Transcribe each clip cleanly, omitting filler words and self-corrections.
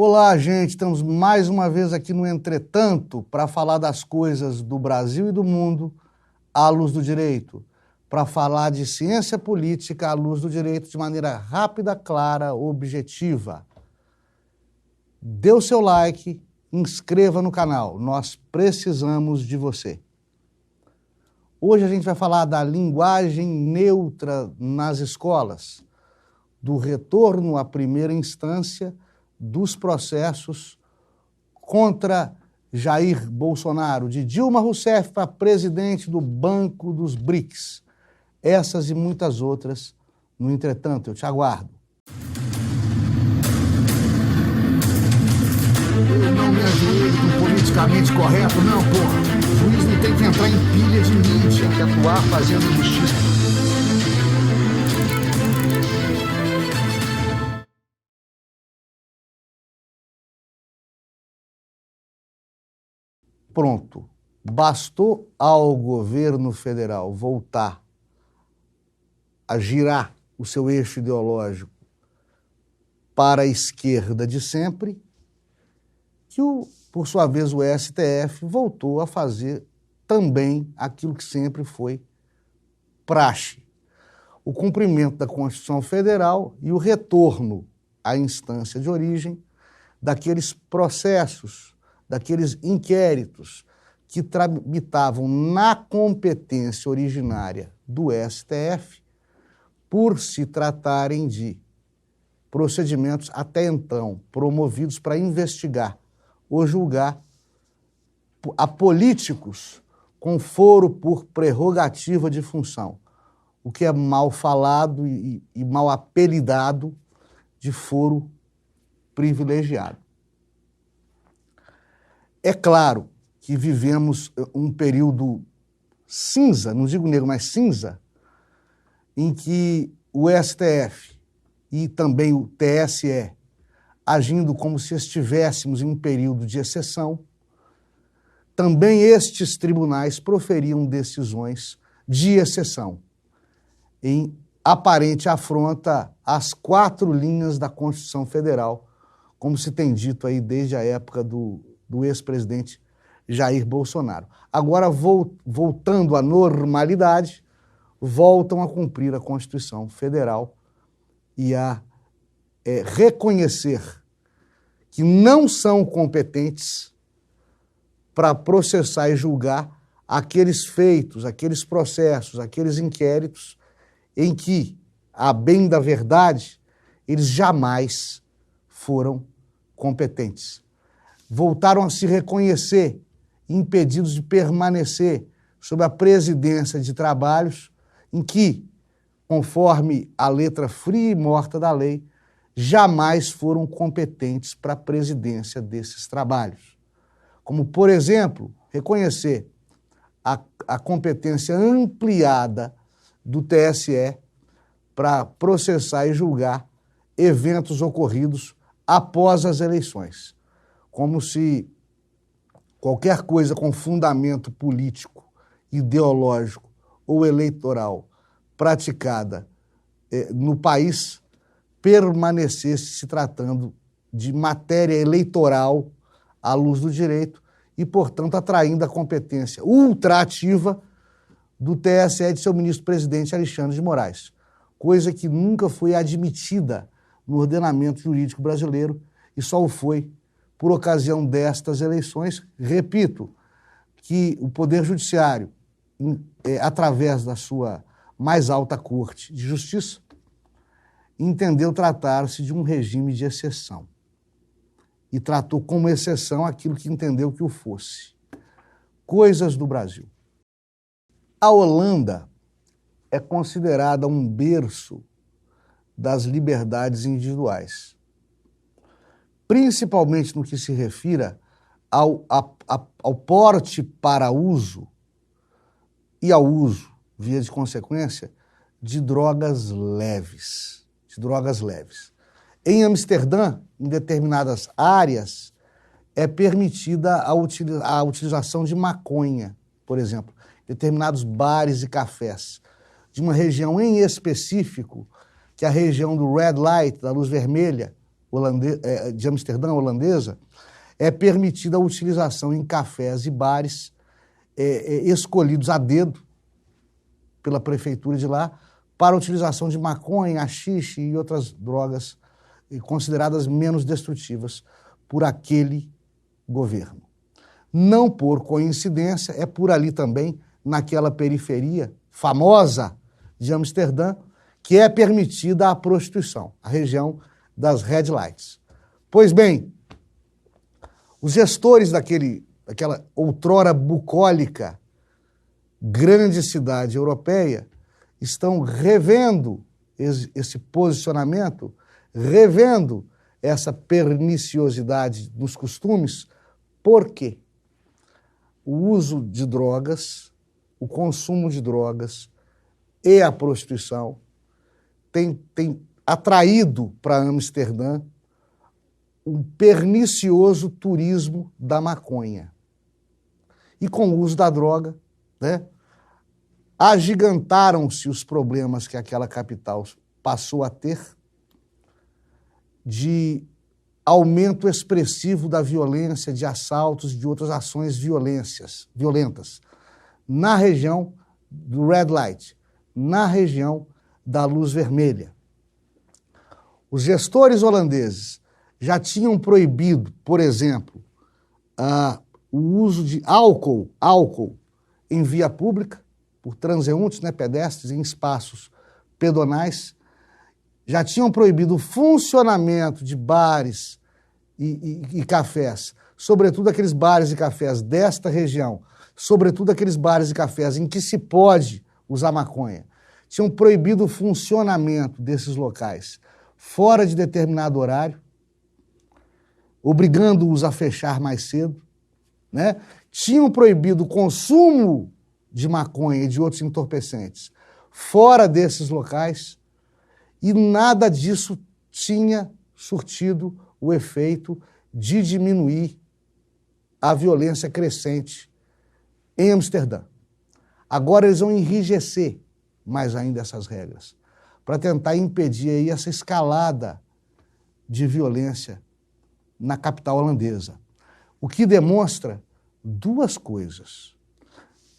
Olá, gente, estamos mais uma vez aqui no Entretanto para falar das coisas do Brasil e do mundo à luz do direito, para falar de ciência política à luz do direito de maneira rápida, clara, objetiva. Dê o seu like, inscreva no canal, nós precisamos de você. Hoje a gente vai falar da linguagem neutra nas escolas, do retorno à primeira instância dos processos contra Jair Bolsonaro, de Dilma Rousseff para presidente do Banco dos BRICS. Essas e muitas outras no Entretanto. Eu te aguardo. Eu não me ajoelho com politicamente correto, não, porra. O juiz não tem que entrar em pilha de mídia, que atuar fazendo justiça. Pronto. Bastou ao governo federal voltar a girar o seu eixo ideológico para a esquerda de sempre, que, por sua vez, o STF voltou a fazer também aquilo que sempre foi praxe: o cumprimento da Constituição Federal e o retorno à instância de origem daqueles processos, daqueles inquéritos que tramitavam na competência originária do STF, por se tratarem de procedimentos até então promovidos para investigar ou julgar a políticos com foro por prerrogativa de função, o que é mal falado e mal apelidado de foro privilegiado. É claro que vivemos um período cinza, não digo negro, mas cinza, em que o STF e também o TSE, agindo como se estivéssemos em um período de exceção, também estes tribunais proferiam decisões de exceção, em aparente afronta às 4 linhas da Constituição Federal, como se tem dito aí desde a época do ex-presidente Jair Bolsonaro. Agora, voltando à normalidade, voltam a cumprir a Constituição Federal e a reconhecer que não são competentes para processar e julgar aqueles feitos, aqueles processos, aqueles inquéritos em que, a bem da verdade, eles jamais foram competentes. Voltaram a se reconhecer impedidos de permanecer sob a presidência de trabalhos em que, conforme a letra fria e morta da lei, jamais foram competentes para a presidência desses trabalhos. Como, por exemplo, reconhecer a competência ampliada do TSE para processar e julgar eventos ocorridos após as eleições, como se qualquer coisa com fundamento político, ideológico ou eleitoral praticada no país permanecesse se tratando de matéria eleitoral à luz do direito e, portanto, atraindo a competência ultraativa do TSE e de seu ministro-presidente Alexandre de Moraes, coisa que nunca foi admitida no ordenamento jurídico brasileiro e só o foi por ocasião destas eleições. Repito, que o Poder Judiciário, através da sua mais alta Corte de Justiça, entendeu tratar-se de um regime de exceção e tratou como exceção aquilo que entendeu que o fosse. Coisas do Brasil. A Holanda é considerada um berço das liberdades individuais, principalmente no que se refira ao porte para uso e ao uso, via de consequência, de drogas leves. Em Amsterdã, em determinadas áreas, é permitida a utilização de maconha, por exemplo, em determinados bares e cafés, de uma região em específico, que é a região do red light, da luz vermelha, de Amsterdã, holandesa, é permitida a utilização em cafés e bares escolhidos a dedo pela prefeitura de lá para a utilização de maconha, haxixe e outras drogas consideradas menos destrutivas por aquele governo. Não por coincidência, é por ali também, naquela periferia famosa de Amsterdã, que é permitida a prostituição, a região das red lights. Pois bem, os gestores daquela outrora bucólica grande cidade europeia estão revendo esse posicionamento, revendo essa perniciosidade nos costumes. Por quê? O uso de drogas, o consumo de drogas e a prostituição tem atraído para Amsterdã um pernicioso turismo da maconha. E com o uso da droga, né, agigantaram-se os problemas que aquela capital passou a ter de aumento expressivo da violência, de assaltos, de outras ações violentas, na região do red light, na região da luz vermelha. Os gestores holandeses já tinham proibido, por exemplo, o uso de álcool em via pública, por transeuntes, né, pedestres, em espaços pedonais. Já tinham proibido o funcionamento de bares e cafés, sobretudo aqueles bares e cafés desta região, sobretudo aqueles bares e cafés em que se pode usar maconha. Tinham proibido o funcionamento desses locais fora de determinado horário, obrigando-os a fechar mais cedo, né? Tinham proibido o consumo de maconha e de outros entorpecentes fora desses locais, e nada disso tinha surtido o efeito de diminuir a violência crescente em Amsterdã. Agora eles vão enrijecer mais ainda essas regras para tentar impedir aí essa escalada de violência na capital holandesa. O que demonstra duas coisas.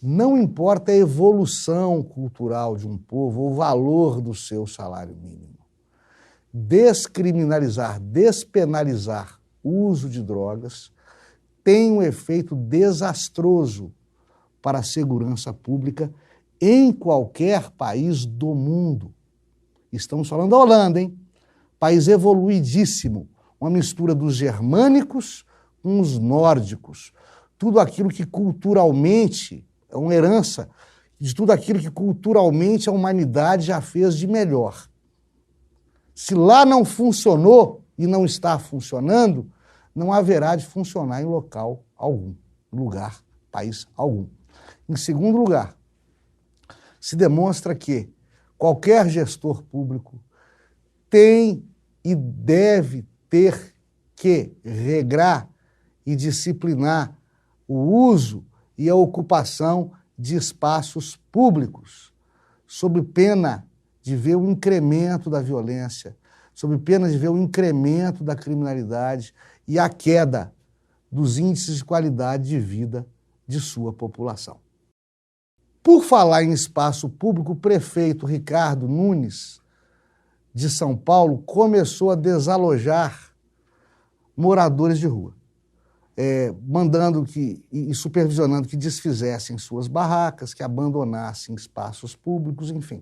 Não importa a evolução cultural de um povo ou o valor do seu salário mínimo. Descriminalizar, despenalizar o uso de drogas tem um efeito desastroso para a segurança pública em qualquer país do mundo. Estamos falando da Holanda, hein? País evoluidíssimo, uma mistura dos germânicos com os nórdicos. Tudo aquilo que culturalmente é uma herança de tudo aquilo que culturalmente a humanidade já fez de melhor. Se lá não funcionou e não está funcionando, não haverá de funcionar em local algum, lugar, país algum. Em segundo lugar, se demonstra que qualquer gestor público tem e deve ter que regrar e disciplinar o uso e a ocupação de espaços públicos, sob pena de ver o incremento da violência, sob pena de ver o incremento da criminalidade e a queda dos índices de qualidade de vida de sua população. Por falar em espaço público, o prefeito Ricardo Nunes, de São Paulo, começou a desalojar moradores de rua, mandando e supervisionando que desfizessem suas barracas, que abandonassem espaços públicos, enfim.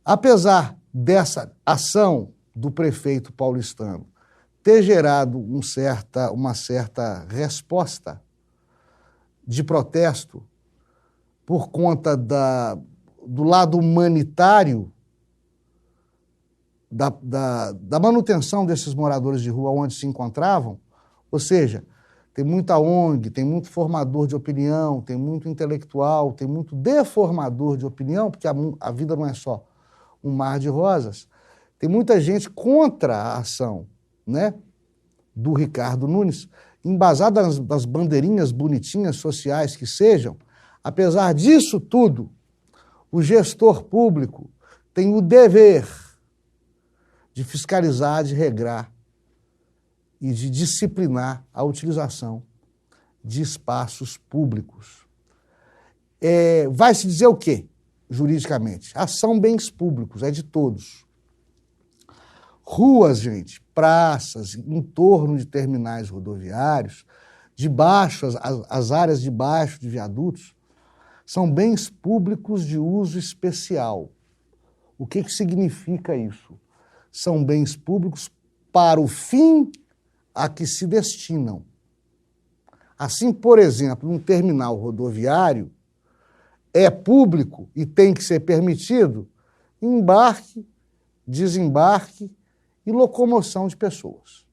Apesar dessa ação do prefeito paulistano ter gerado uma certa resposta de protesto por conta do lado humanitário da manutenção desses moradores de rua onde se encontravam, ou seja, tem muita ONG, tem muito formador de opinião, tem muito intelectual, tem muito deformador de opinião, porque a vida não é só um mar de rosas. Tem muita gente contra a ação, né, do Ricardo Nunes, embasada nas bandeirinhas bonitinhas sociais que sejam. Apesar disso tudo, o gestor público tem o dever de fiscalizar, de regrar e de disciplinar a utilização de espaços públicos. Vai se dizer o quê, juridicamente? São bens públicos, é de todos. Ruas, gente, praças, em torno de terminais rodoviários, debaixo, as áreas debaixo de viadutos, são bens públicos de uso especial. O que significa isso? São bens públicos para o fim a que se destinam. Assim, por exemplo, um terminal rodoviário é público e tem que ser permitido embarque, desembarque e locomoção de pessoas.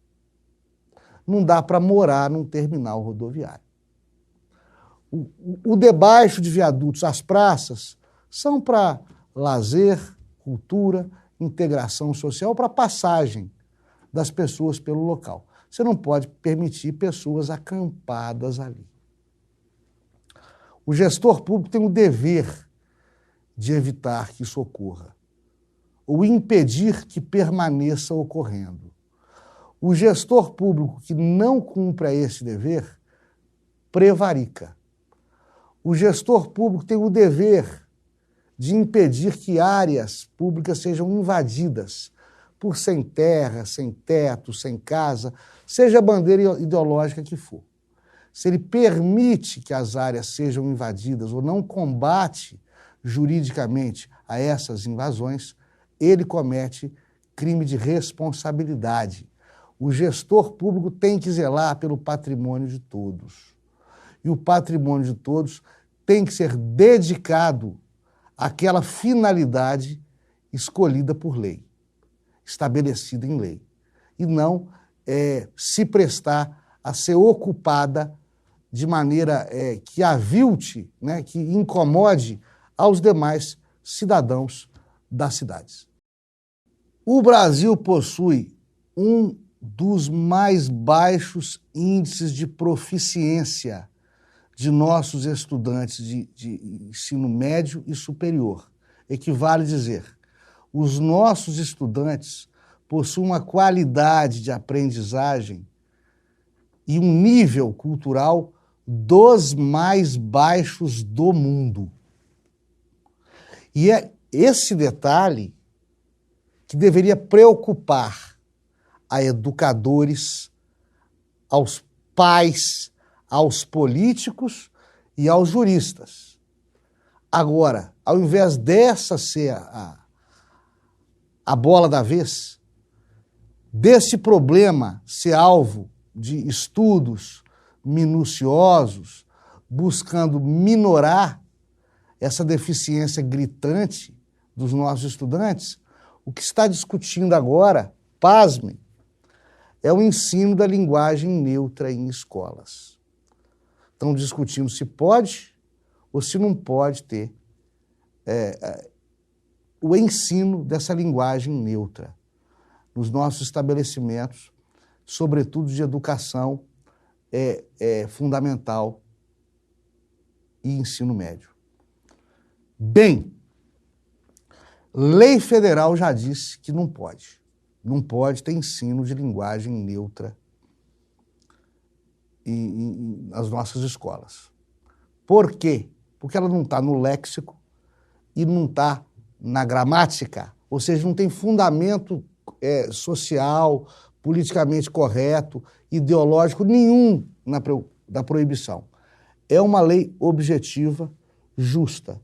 Não dá para morar num terminal rodoviário. O debaixo de viadutos, as praças, são para lazer, cultura, integração social, para passagem das pessoas pelo local. Você não pode permitir pessoas acampadas ali. O gestor público tem o dever de evitar que isso ocorra, ou impedir que permaneça ocorrendo. O gestor público que não cumpra esse dever prevarica. O gestor público tem o dever de impedir que áreas públicas sejam invadidas por sem terra, sem teto, sem casa, seja a bandeira ideológica que for. Se ele permite que as áreas sejam invadidas ou não combate juridicamente a essas invasões, ele comete crime de responsabilidade. O gestor público tem que zelar pelo patrimônio de todos. E o patrimônio de todos tem que ser dedicado àquela finalidade escolhida por lei, estabelecida em lei, e não se prestar a ser ocupada de maneira que avilte, né, que incomode aos demais cidadãos das cidades. O Brasil possui um dos mais baixos índices de proficiência de nossos estudantes de ensino médio e superior. Equivale dizer, os nossos estudantes possuem uma qualidade de aprendizagem e um nível cultural dos mais baixos do mundo. E é esse detalhe que deveria preocupar a educadores, aos pais, aos políticos e aos juristas. Agora, ao invés dessa ser a bola da vez, desse problema ser alvo de estudos minuciosos, buscando minorar essa deficiência gritante dos nossos estudantes, o que está discutindo agora, pasmem, é o ensino da linguagem neutra em escolas. Estão discutindo se pode ou se não pode ter o ensino dessa linguagem neutra nos nossos estabelecimentos, sobretudo de educação fundamental e ensino médio. Bem, lei federal já disse que não pode. Não pode ter ensino de linguagem neutra nas nossas escolas. Por quê? Porque ela não está no léxico e não está na gramática, ou seja, não tem fundamento social, politicamente correto, ideológico nenhum da proibição. É uma lei objetiva, justa.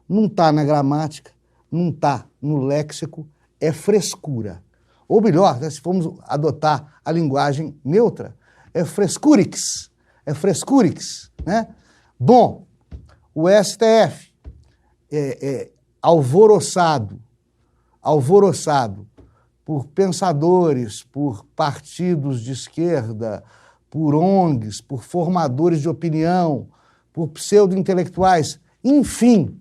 Não está na gramática, não está no léxico, é frescura. Ou melhor, né, se formos adotar a linguagem neutra, é frescurix, né? Bom, o STF alvoroçado por pensadores, por partidos de esquerda, por ONGs, por formadores de opinião, por pseudo-intelectuais, enfim,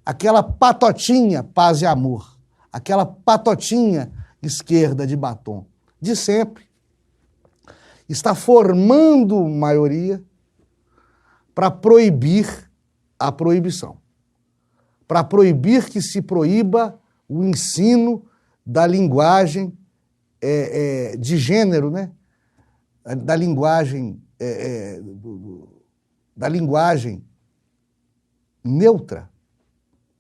aquela patotinha paz e amor, aquela patotinha esquerda de batom, de sempre, está formando maioria para proibir a proibição, para proibir que se proíba o ensino da linguagem de gênero, né? Da linguagem neutra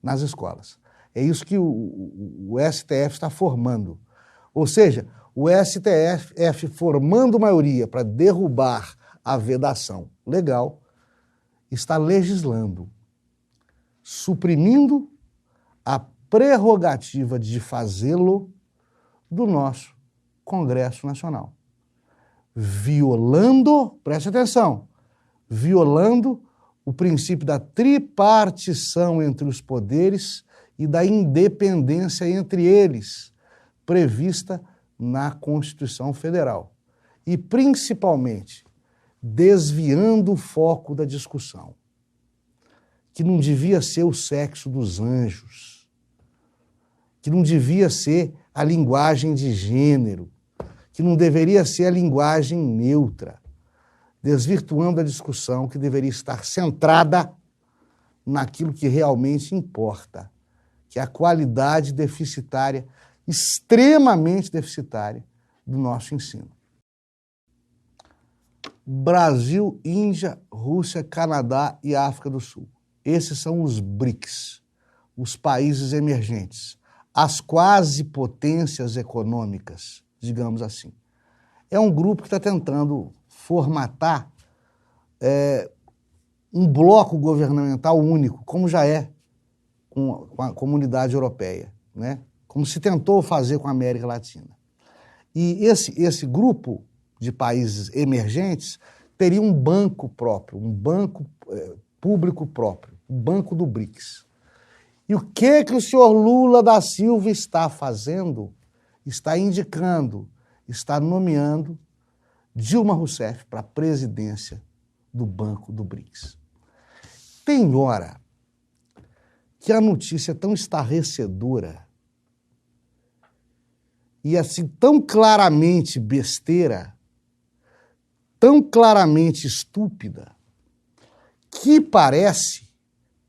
nas escolas. É isso que o STF está formando. Ou seja, o STF formando maioria para derrubar a vedação legal, está legislando, suprimindo a prerrogativa de fazê-lo do nosso Congresso Nacional. Violando, preste atenção, violando o princípio da tripartição entre os poderes e da independência entre eles, prevista na Constituição Federal. E, principalmente, desviando o foco da discussão, que não devia ser o sexo dos anjos, que não devia ser a linguagem de gênero, que não deveria ser a linguagem neutra, desvirtuando a discussão que deveria estar centrada naquilo que realmente importa, que é a qualidade deficitária, extremamente deficitária, do nosso ensino. Brasil, Índia, Rússia, Canadá e África do Sul. Esses são os BRICS, os países emergentes, as quase potências econômicas, digamos assim. É um grupo que está tentando formatar um bloco governamental único, como já é com a Comunidade Europeia, né? Como se tentou fazer com a América Latina. E esse grupo de países emergentes teria um banco próprio, um banco público próprio, o Banco do BRICS. E o que o senhor Lula da Silva está fazendo? Está indicando, está nomeando Dilma Rousseff para a presidência do Banco do BRICS. Tem hora que a notícia é tão estarrecedora e assim tão claramente besteira, tão claramente estúpida, que parece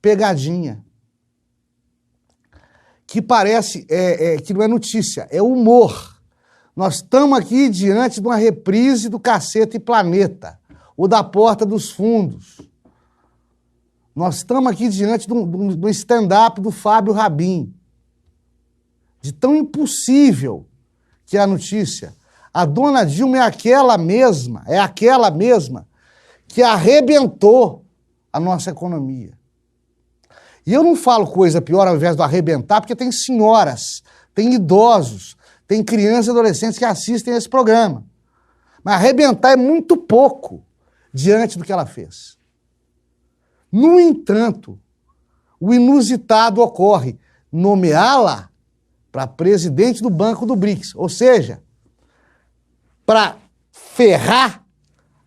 pegadinha, que parece que não é notícia, é humor. Nós estamos aqui diante de uma reprise do Caceta e Planeta, ou da Porta dos Fundos. Nós estamos aqui diante de um stand-up do Fábio Rabin. De tão impossível que é a notícia. A dona Dilma é aquela mesma que arrebentou a nossa economia. E eu não falo coisa pior ao invés do arrebentar, porque tem senhoras, tem idosos, tem crianças e adolescentes que assistem a esse programa. Mas arrebentar é muito pouco diante do que ela fez. No entanto, o inusitado ocorre: nomeá-la para presidente do Banco do BRICS, ou seja, para ferrar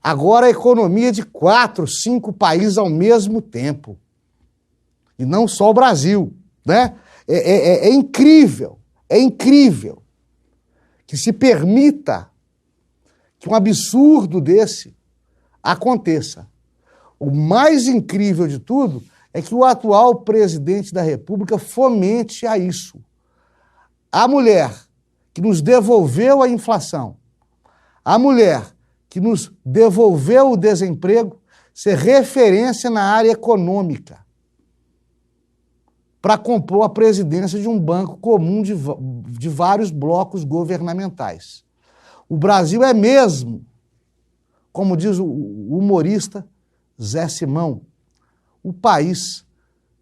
agora a economia de 4, 5 países ao mesmo tempo. E não só o Brasil, né? É incrível que se permita que um absurdo desse aconteça. O mais incrível de tudo é que o atual presidente da República fomente a isso. A mulher que nos devolveu a inflação, a mulher que nos devolveu o desemprego, ser referência na área econômica para compor a presidência de um banco comum de vários blocos governamentais. O Brasil é mesmo, como diz o humorista Zé Simão, o país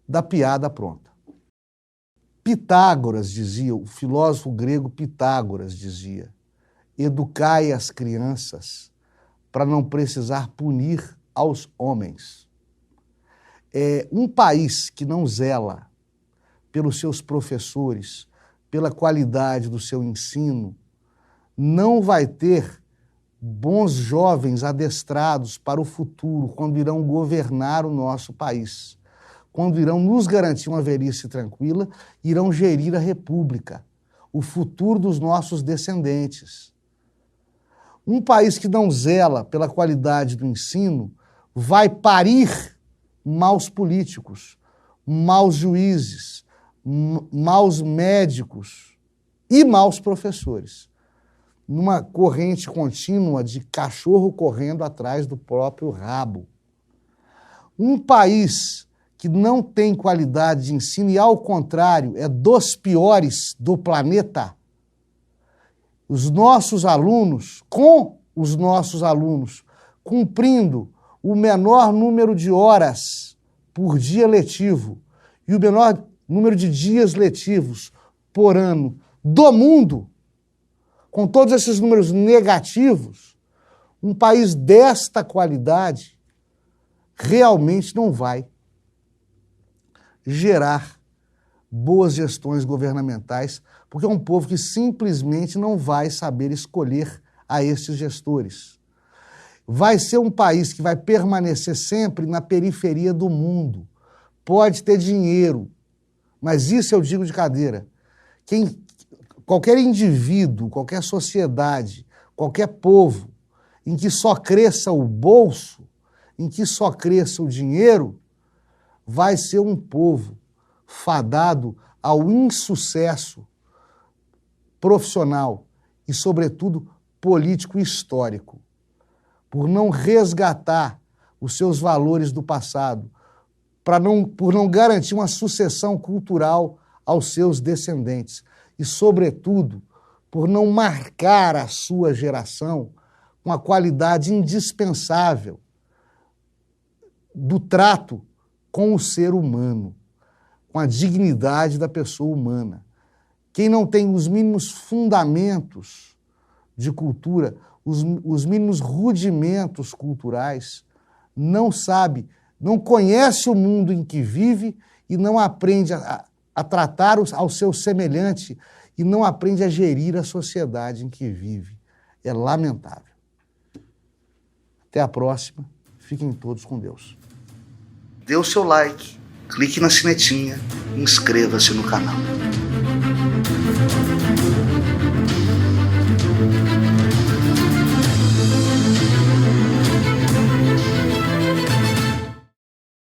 da piada pronta. Pitágoras dizia, o filósofo grego Pitágoras dizia: educai as crianças para não precisar punir aos homens. Um país que não zela pelos seus professores, pela qualidade do seu ensino, não vai ter bons jovens adestrados para o futuro, quando irão governar o nosso país, quando irão nos garantir uma velhice tranquila, irão gerir a República, o futuro dos nossos descendentes. Um país que não zela pela qualidade do ensino vai parir maus políticos, maus juízes, maus médicos e maus professores. numa corrente contínua de cachorro correndo atrás do próprio rabo. Um país que não tem qualidade de ensino e, ao contrário, é dos piores do planeta, os nossos alunos, cumprindo o menor número de horas por dia letivo e o menor número de dias letivos por ano do mundo, com todos esses números negativos, um país desta qualidade realmente não vai gerar boas gestões governamentais, porque é um povo que simplesmente não vai saber escolher a estes gestores. Vai ser um país que vai permanecer sempre na periferia do mundo. Pode ter dinheiro, mas isso eu digo de cadeira. Qualquer indivíduo, qualquer sociedade, qualquer povo em que só cresça o bolso, em que só cresça o dinheiro, vai ser um povo fadado ao insucesso profissional e, sobretudo, político e histórico, por não resgatar os seus valores do passado, por não garantir uma sucessão cultural aos seus descendentes e, sobretudo, por não marcar a sua geração com a qualidade indispensável do trato com o ser humano, com a dignidade da pessoa humana. Quem não tem os mínimos fundamentos de cultura, os mínimos rudimentos culturais, não sabe, não conhece o mundo em que vive e não aprende a tratar ao seu semelhante e não aprende a gerir a sociedade em que vive. É lamentável. Até a próxima. Fiquem todos com Deus. Dê o seu like, clique na sinetinha e inscreva-se no canal.